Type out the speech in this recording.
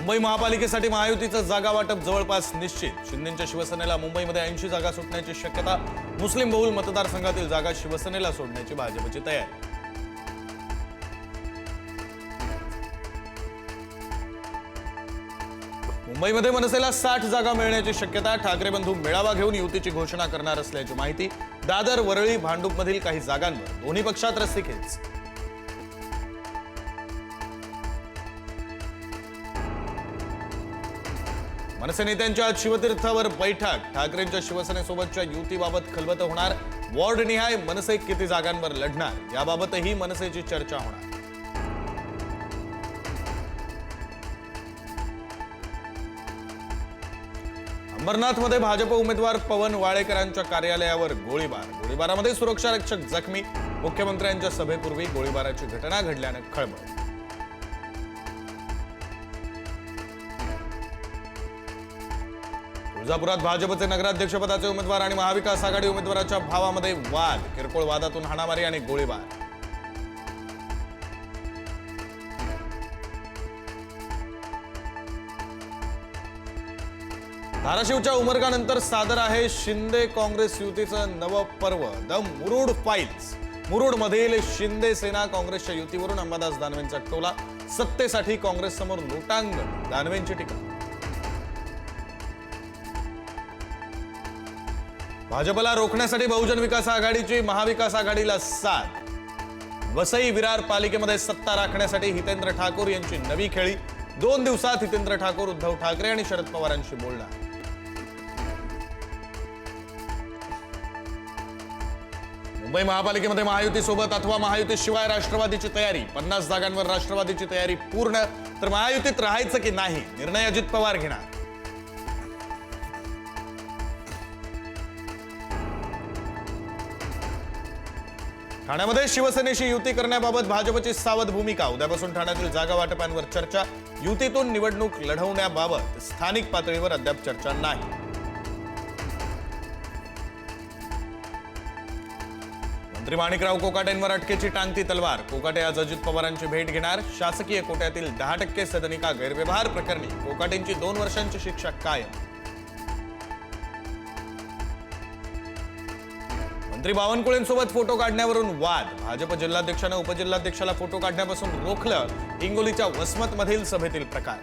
मुंबई महापालिकेसाठी महायुतीचं जागा वाटप जवळपास निश्चित। शिंदेंच्या शिवसेनेला मुंबईमध्ये 80 जागा सुटण्याची शक्यता। मुस्लिम बहुल मतदारसंघातील जागा शिवसेनेला सोडण्याची भाजपची तयारी। मुंबईमध्ये मनसेला 60 जागा मिळण्याची शक्यता। ठाकरे बंधू मेळावा घेऊन युतीची घोषणा करणार असल्याची माहिती। दादर, वरळी, भांडूपमधील काही जागांवर दोन्ही पक्षात रस्सीखेच। मनसे नेत्यांच्या आज शिवतीर्थावर बैठक। ठाकरेंच्या शिवसेनेसोबतच्या युतीबाबत खलबत होणार। वॉर्डनिहाय मनसे किती जागांवर लढणार याबाबतही मनसेची चर्चा होणार। अंबरनाथमध्ये भाजप उमेदवार पवन वाळेकरांच्या कार्यालयावर गोळीबारामध्ये सुरक्षारक्षक जखमी। मुख्यमंत्र्यांच्या सभेपूर्वी गोळीबाराची घटना घडल्याने खळबळ। तुळजापुरात भाजपचे नगराध्यक्षपदाचे उमेदवार आणि महाविकास आघाडी उमेदवाराच्या भावामध्ये वाद। किरकोळ वादातून हाणामारी आणि गोळीबार। धाराशिवच्या उमरगानंतर सादर आहे शिंदे काँग्रेस युतीचं नवं पर्व, द मुरुड फाईल्स। मुरुडमधील शिंदे सेना काँग्रेसच्या युतीवरून अंबादास दानवेंचा टोला। सत्तेसाठी काँग्रेस समोर लोटांगण, दानवेंची टीका। भाजपला रोखण्यासाठी बहुजन विकास आघाडीची महाविकास आघाडीला साथ। वसई विरार पालिकेमध्ये सत्ता राखण्यासाठी हितेंद्र ठाकूर यांची नवी खेळी। 2 दिवसात हितेंद्र ठाकूर, उद्धव ठाकरे आणि शरद पवारांशी बोलणार। मुंबई महापालिकेमध्ये महायुतीसोबत अथवा महायुतीशिवाय राष्ट्रवादीची तयारी। 50 जागांवर राष्ट्रवादीची तयारी पूर्ण, तर महायुतीत राहायचं की नाही निर्णय अजित पवार घेणार। ठाण्यामध्ये शिवसेनेशी युती करण्याबाबत भाजपची सावध भूमिका। उद्यापासून ठाण्यातील जागा वाटपांवर चर्चा। युतीतून निवडणूक लढवण्याबाबत स्थानिक पातळीवर अद्याप चर्चा नाही। मंत्री माणिकराव कोकाटेंवर अटकेची टांगती तलवार। कोकाटे आज अजित पवारांची भेट घेणार। शासकीय कोट्यातील 10% सदनिका गैरव्यवहार प्रकरणी कोकाटेंची 2 वर्षांची शिक्षा कायम। मंत्री बावनकुळेंसोबत फोटो काढण्यावरून वाद। भाजप जिल्हाध्यक्षानं उपजिल्हाध्यक्षाला फोटो काढण्यापासून रोखलं। हिंगोलीच्या वसमतमधील सभेतील प्रकार।